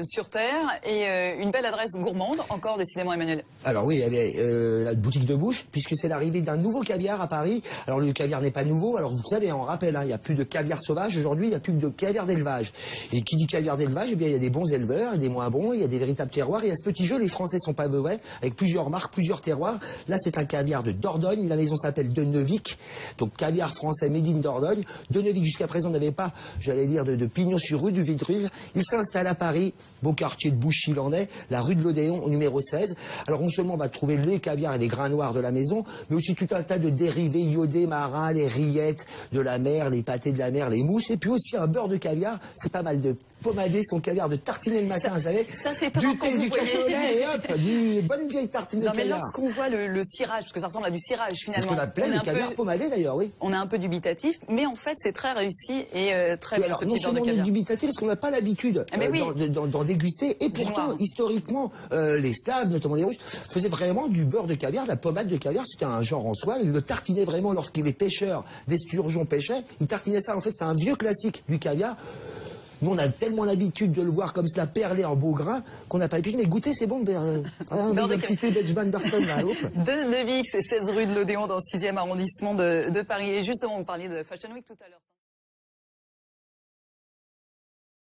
Sur Terre et une belle adresse gourmande, encore décidément Emmanuel. Alors oui, elle est la boutique de bouche, puisque c'est l'arrivée d'un nouveau caviar à Paris. Alors le caviar n'est pas nouveau, alors vous savez, on rappelle, hein, il n'y a plus de caviar sauvage aujourd'hui, il n'y a plus de caviar d'élevage. Et qui dit caviar d'élevage, eh bien il y a des bons éleveurs et des moins bons, il y a des véritables terroirs, et à ce petit jeu, les Français sont pas mauvais, avec plusieurs marques, plusieurs terroirs. Là c'est un caviar de Dordogne, la maison s'appelle De Neuvic, donc caviar français made in Dordogne. De Neuvic jusqu'à présent n'avait pas, j'allais dire, de pignon sur rue, du Vitruve. Il s'installe à Paris, beau quartier de Bouchy en est, la rue de l'Odéon au numéro 16. Alors non seulement on va trouver les caviars et les grains noirs de la maison, mais aussi tout un tas de dérivés iodés marins, les rillettes de la mer, les pâtés de la mer, les mousses, et puis aussi un beurre de caviar. C'est pas mal de pomadé son caviar, de tartiner le matin, vous savez. Ça c'est Du thé, du café au lait, et hop, du bonne vieille tartine de non, mais caviar. lorsqu'on voit le cirage, parce que ça ressemble à du cirage C'est finalement. ce qu'on appelle le caviar pomadé d'ailleurs, oui. On est un peu dubitatif, mais en fait c'est très réussi et très bien ce petit genre de non seulement on est caviar. dubitatif parce qu'on n'a pas l'habitude d'en déguster, et pourtant historiquement les Slaves, notamment les Russes, faisaient vraiment du beurre de caviar, de la pommade de caviar. C'était un genre en soi. Ils le tartinaient vraiment lorsqu'il les pêcheurs d'esturgeon pêchaient. Ils tartinaient ça. En fait, c'est un vieux classique du caviar. Nous, on a tellement l'habitude de le voir comme cela perler en beau grain qu'on n'a pas l'habitude. Mais goûter, c'est bon. Un petit thé Benjamin Burton là. De Neuvic, c'est 16 rue de l'Odéon dans le 6e arrondissement de Paris. Et justement, on parlait de Fashion Week tout à l'heure.